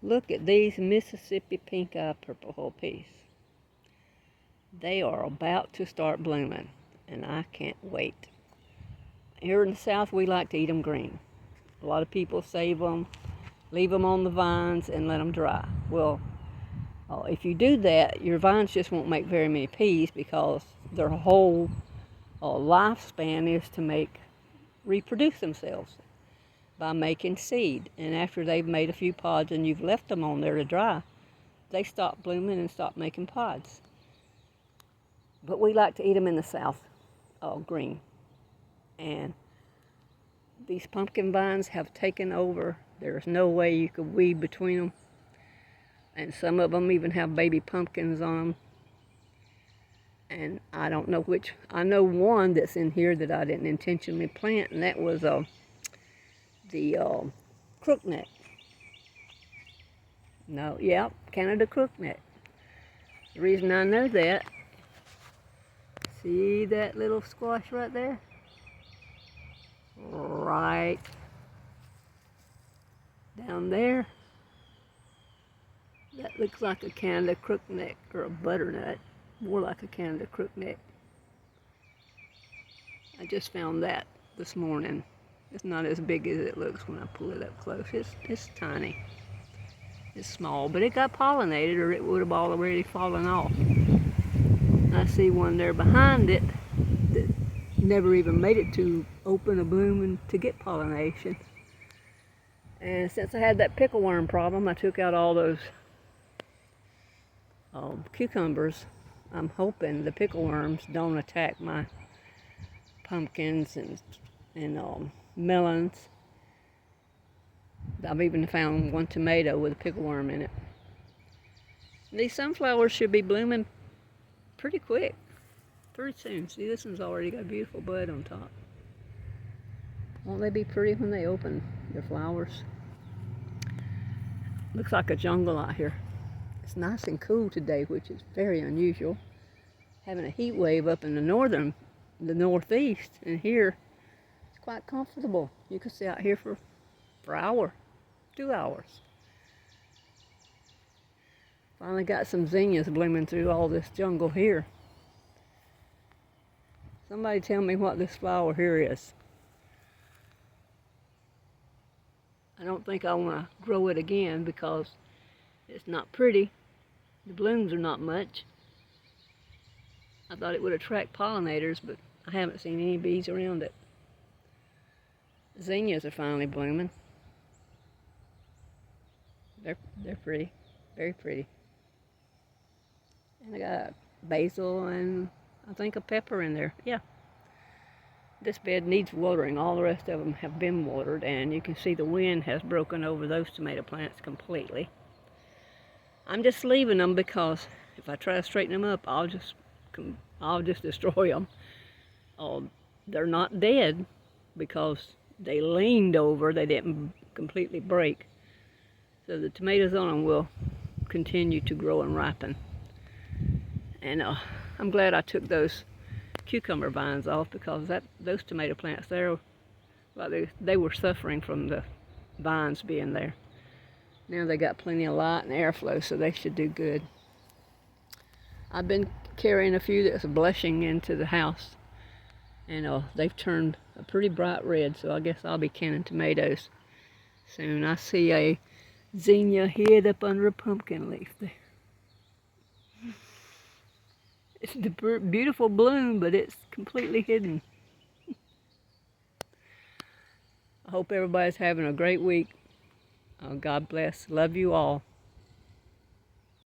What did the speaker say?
Look at these Mississippi pink-eye purple hull peas. They are about to start blooming, and I can't wait. Here in the South, we like to eat them green. A lot of people save them, leave them on the vines, and let them dry. Well, if you do that, your vines just won't make very many peas because their whole lifespan is to reproduce themselves by making seed. And after they've made a few pods and you've left them on there to dry, they stop blooming and stop making pods. But we like to eat them in the South, green. And these pumpkin vines have taken over. There's no way you could weed between them. And some of them even have baby pumpkins on them. And I don't know which. I know one that's in here that I didn't intentionally plant, and that was the crookneck. No, yeah, Canada crookneck. The reason I know that, see that little squash right there? Right down there. That looks like a Canada crookneck or a butternut. More like a Canada crookneck. I just found that this morning. It's not as big as it looks when I pull it up close. It's tiny. It's small, but it got pollinated or it would have already fallen off. I see one there behind it that never even made it to open a bloom and to get pollination. And since I had that pickleworm problem, I took out all those cucumbers. I'm hoping the pickleworms don't attack my pumpkins and melons. I've even found one tomato with a pickleworm in it. These sunflowers should be blooming pretty quick, pretty soon. See, this one's already got a beautiful bud on top. Won't they be pretty when they open their flowers? Looks like a jungle out here. It's nice and cool today, which is very unusual. Having a heat wave up in the northeast, and here it's quite comfortable. You can stay out here for an hour, 2 hours. Finally got some zinnias blooming through all this jungle here. Somebody tell me what this flower here is. I don't think I want to grow it again because it's not pretty. The blooms are not much. I thought it would attract pollinators, but I haven't seen any bees around it. Zinnias are finally blooming. They're pretty, very pretty. And I got basil and I think a pepper in there. Yeah. This bed needs watering. All the rest of them have been watered, and you can see the wind has broken over those tomato plants completely. I'm just leaving them because if I try to straighten them up, I'll just destroy them. They're not dead because they leaned over. They didn't completely break. So the tomatoes on them will continue to grow and ripen. And I'm glad I took those cucumber vines off because those tomato plants there, well, they were suffering from the vines being there. Now they got plenty of light and airflow, so they should do good. I've been carrying a few that's blushing into the house, and they've turned a pretty bright red, so I guess I'll be canning tomatoes soon. I see a zinnia hid up under a pumpkin leaf there. It's the beautiful bloom, but it's completely hidden. I hope everybody's having a great week. God bless. Love you all.